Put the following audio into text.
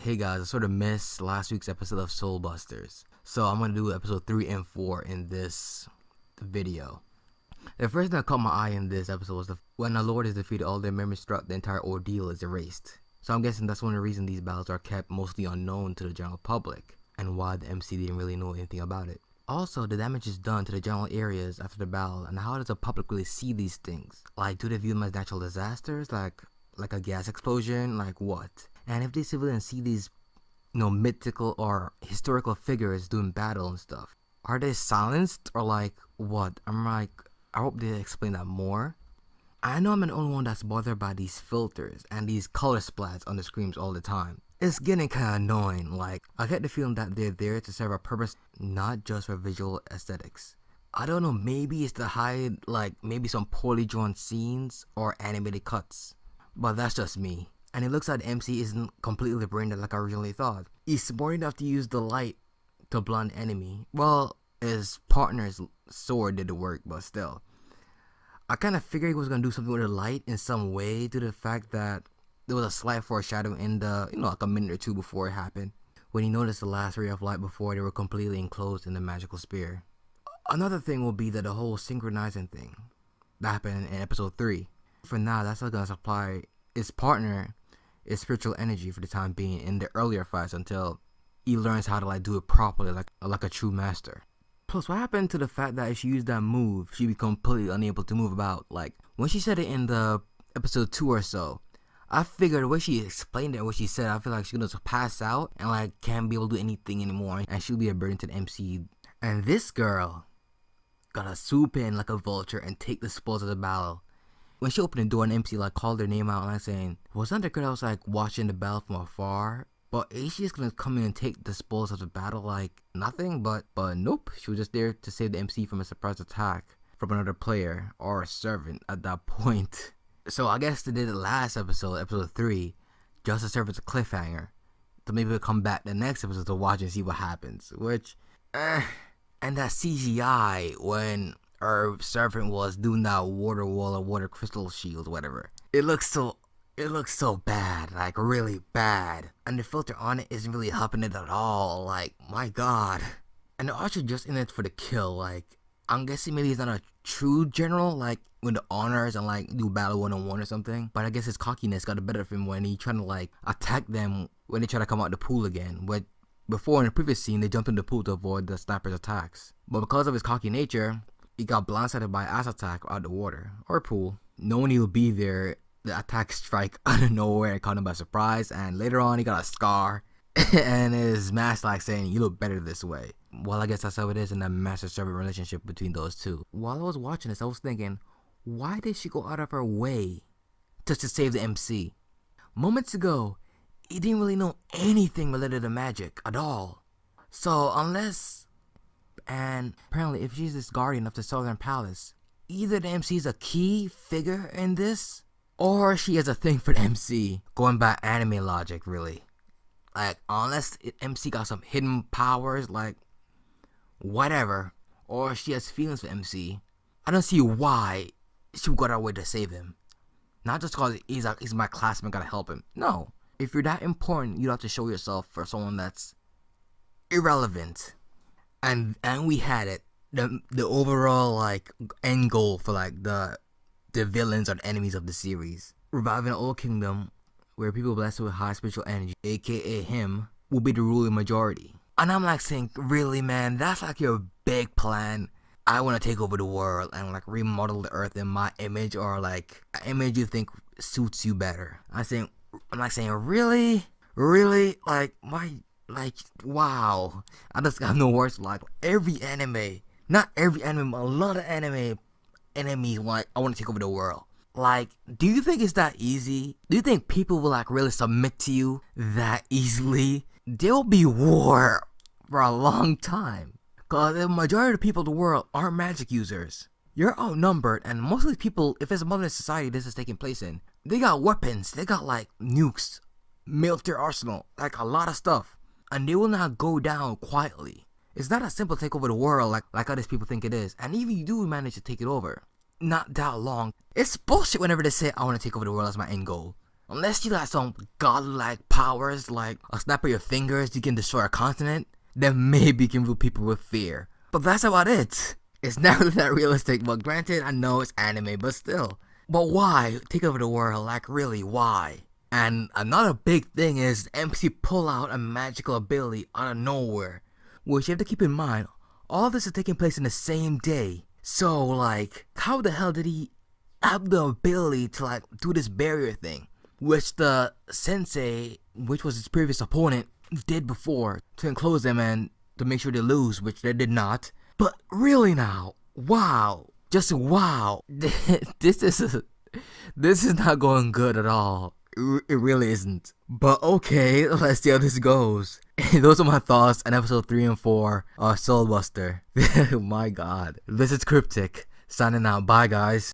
Hey guys, I sort of missed last week's episode of Soul Busters, so I'm going to do episode 3 and 4 in this video. The first thing that caught my eye in this episode was when the Lord is defeated, all their memories struck, the entire ordeal is erased. So I'm guessing that's one of the reasons these battles are kept mostly unknown to the general public, and why the MC didn't really know anything about it. Also, the damage is done to the general areas after the battle, and how does the public really see these things? Like, do they view them as natural disasters, like a gas explosion, like what? And if these civilians see these, mythical or historical figures doing battle and stuff, are they silenced or like what? I hope they explain that more. I know I'm the only one that's bothered by these filters and these color splats on the screens all the time. It's getting kind of annoying. Like, I get the feeling that they're there to serve a purpose, not just for visual aesthetics. I don't know, maybe it's to hide, maybe some poorly drawn scenes or animated cuts. But that's just me. And it looks like the MC isn't completely brain dead like I originally thought. He's smart enough to use the light to blunt enemy. Well, his partner's sword did the work, but still. I kind of figured he was going to do something with the light in some way, due to the fact that there was a slight foreshadowing in the, like a minute or two before it happened, when he noticed the last ray of light before they were completely enclosed in the magical spear. Another thing will be that the whole synchronizing thing that happened in episode 3. For now, that's not going to supply his partner is spiritual energy for the time being in the earlier fights until he learns how to do it properly like a true master. Plus, what happened to the fact that if she used that move, she'd be completely unable to move about? Like, when she said it in the episode 2 or so, I figured the way she explained it and what she said, I feel like she's gonna pass out and can't be able to do anything anymore, and she'll be a burden to the MC. And this girl gotta swoop in like a vulture and take the spoils of the battle. When she opened the door and MC called her name out and saying, was that the girl that was watching the battle from afar? But is she just gonna come in and take the spoils of the battle like nothing? But nope, she was just there to save the MC from a surprise attack from another player or a servant at that point. So I guess they did it last episode 3, just to serve as a cliffhanger. So maybe we'll come back the next episode to watch and see what happens. Which, and that CGI when her servant was doing that water wall or water crystal shield, whatever. It looks so bad, really bad. And the filter on it isn't really helping it at all. My god. And the archer just in it for the kill. I'm guessing maybe he's not a true general, with the honors and do battle 1-on-1 or something. But I guess his cockiness got the better of him when he trying to attack them when they try to come out the pool again. But before in the previous scene, they jumped in the pool to avoid the sniper's attacks. But because of his cocky nature, he got blindsided by an ass attack out the water or pool. Knowing he'll be there, the attack strike out of nowhere and caught him by surprise, and later on he got a scar and his master saying, you look better this way. Well, I guess that's how it is in that master-servant relationship between those two. While I was watching this, I was thinking, why did she go out of her way just to save the MC? Moments ago, he didn't really know anything related to magic at all. So unless, and apparently if she's this guardian of the Southern Palace, either the MC is a key figure in this, or she has a thing for the MC, going by anime logic, really. Unless MC got some hidden powers, whatever, or she has feelings for MC, I don't see why she would go out of her way to save him. Not just because he's my classmate, gotta help him. No. If you're that important, you have to show yourself for someone that's irrelevant. And we had it. The overall, end goal for, the villains or the enemies of the series. Reviving an old kingdom where people blessed with high spiritual energy, aka him, will be the ruling majority. And I'm saying, really, man, that's your big plan. I want to take over the world and remodel the earth in my image, or an image you think suits you better. I'm saying, really? Wow. I just got no words. Every anime, not every anime, but a lot of anime enemies I want to take over the world. Do you think it's that easy? Do you think people will really submit to you that easily? There will be war for a long time, because the majority of the people in the world aren't magic users. You're outnumbered, and most of these people, if it's a modern society this is taking place in, they got weapons, they got nukes, military arsenal, a lot of stuff, and they will not go down quietly. It's not a simple take over the world like others people think it is. And even if you do manage to take it over, not that long. It's bullshit whenever they say, I want to take over the world as my end goal. Unless you got some godlike powers, like a snap of your fingers, you can destroy a continent, then maybe you can rule people with fear. But that's about it. It's not really that realistic, but granted, I know it's anime, but still. But why take over the world? Like, really, why? And another big thing is NPC pull out a magical ability out of nowhere, which you have to keep in mind, all this is taking place in the same day. So, like, how the hell did he have the ability to, like, do this barrier thing? Which the sensei, which was his previous opponent, did before to enclose them and to make sure they lose, which they did not. But really now, wow, just wow, this is not going good at all. It really isn't. But okay, let's see how this goes. Those are my thoughts on episode 3 and 4 of Soul Buster. My god. This is Cryptic, signing out. Bye guys.